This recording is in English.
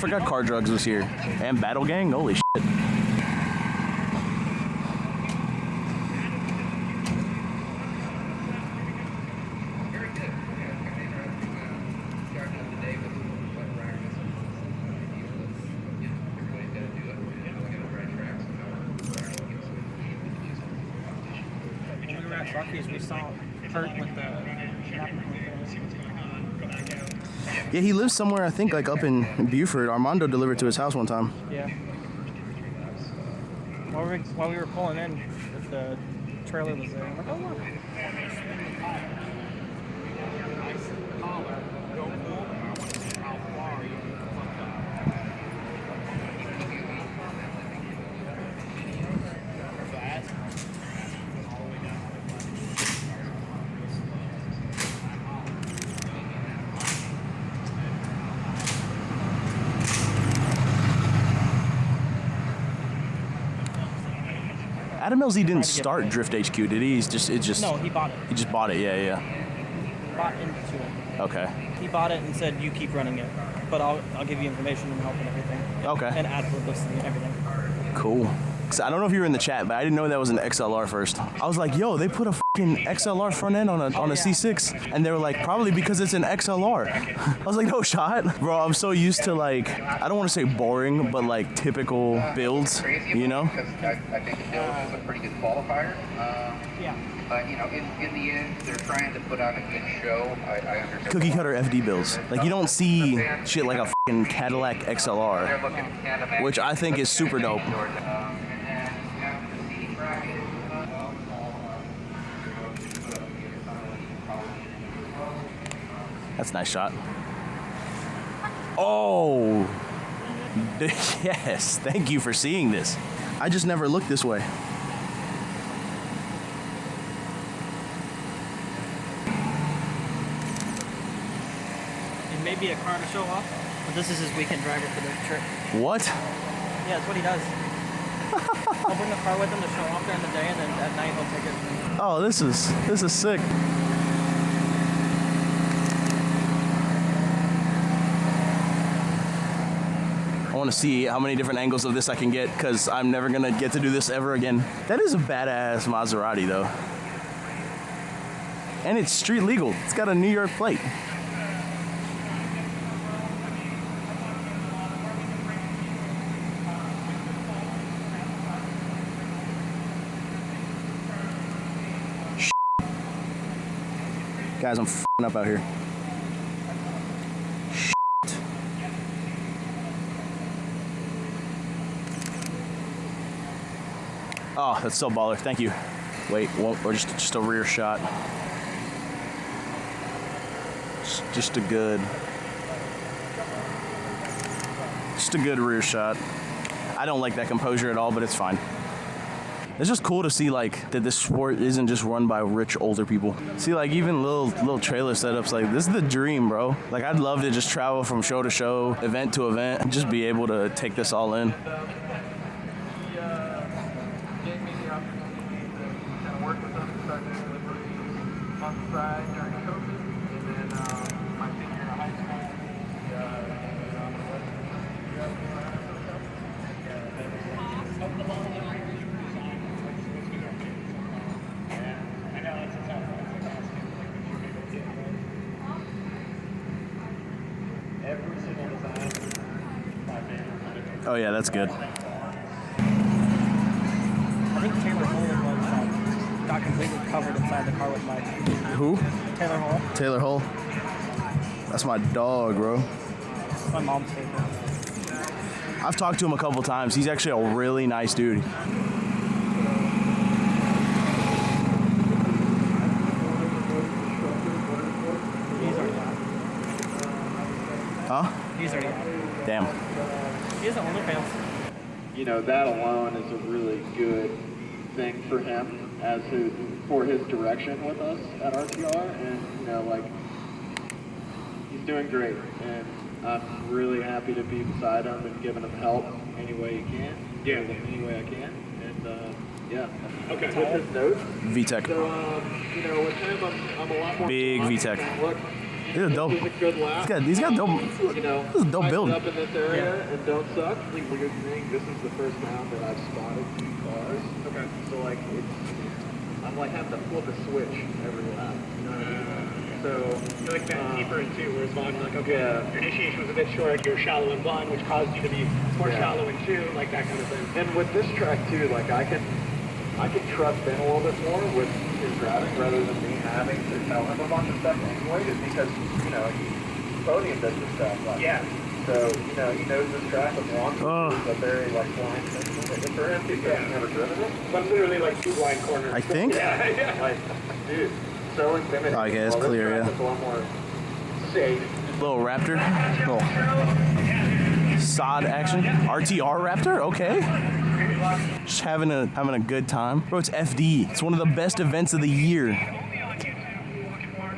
forgot Car Drugs was here. And Battle Gang? Holy shit. When we were at Bucky's, we saw Kurt with the... Yeah, he lives somewhere, I think, like up in Buford. Armando delivered to his house one time. Yeah. While we were pulling in, the trailer was there. I'm like, oh, look. Adam LZ didn't start Drift HQ, did he? No, he bought it. He just bought it, yeah. Bought into it. Okay. He bought it and said, you keep running it, but I'll give you information and help and everything. Okay. And ad publicity and everything. Cool. So I don't know if you were in the chat, but I didn't know that was an XLR first. I was like, yo, they put a fucking XLR front end on a C6. And they were like, probably because it's an XLR. I was like, no shot. Bro, I'm so used to like, I don't want to say boring, but like typical builds, you know? Because I think the build is a pretty good qualifier. Yeah. But, you know, in the end, they're trying to put on a good show. I understand. Cookie cutter FD builds. Like, you don't see shit like a fucking Cadillac XLR, They're looking at which I think is super dope. That's a nice shot. Oh! Yes, thank you for seeing this. I just never looked this way. It may be a car to show off, but this is his weekend driver for the trip. What? Yeah, that's what he does. He'll bring the car with him to show off during the day, and then at night he'll take it. Oh, this is sick. I want to see how many different angles of this I can get, because I'm never going to get to do this ever again. That is a badass Maserati, though. And it's street legal. It's got a New York plate. Guys, I'm f***ing up out here. Oh, that's so baller. Thank you. Wait, or just a rear shot. Just a good rear shot. I don't like that composure at all, but it's fine. It's just cool to see like that this sport isn't just run by rich older people. See, like even little trailer setups, like this is the dream, bro. Like I'd love to just travel from show to show, event to event, and just be able to take this all in. Work with them to start doing deliveries on the side during COVID, and then my senior year of high school, every single design, my favorite. Oh yeah, that's good. I think Taylor Hole got completely covered inside the car with mud. Who? Taylor Hole. Taylor Hull. That's my dog, bro. My mom's favorite. I've talked to him a couple times. He's actually a really nice dude. He's already out. Huh? He's already out. Damn. He has OnlyFans. You know, that alone is a really good thing for him for his direction with us at RTR, and you know, like he's doing great, and I'm really happy to be beside him and giving him help any way you can. Yeah, any way I can, and yeah. Okay. With his notes. VTEC. So you know, with him, I'm a lot more. Big VTEC. Look, He's a dope. This is a good lap. He's got dope. You know, This is a dope tighten build. up in this area and don't suck. The weird thing, this is the first round that I've spotted 2 cars. Okay. So like I'm like having to flip a switch every lap. You know what I mean? So You're like bent deeper in 2, whereas Vaughn's like, okay, yeah. your initiation was a bit short, you're shallow in 1, which caused you to be more Yeah. shallow in 2, like that kind of thing. And with this track too, like I can trust Ben a little bit more with his driving rather than me having to tell him a bunch of stuff anyway, just because, you know, he podium does this stuff. Like, Yeah. So, you know, he knows this track as long as it's a very like blind thing. And for him, because he's never driven it, But literally like 2 blind corners. I think. Yeah. like, dude, so intimidating. Okay, it's Well, this clear, track yeah. is a lot more safe. Little Raptor. Little sod action. RTR Raptor. Okay. Just having a good time. Bro, it's FD. It's one of the best events of the year.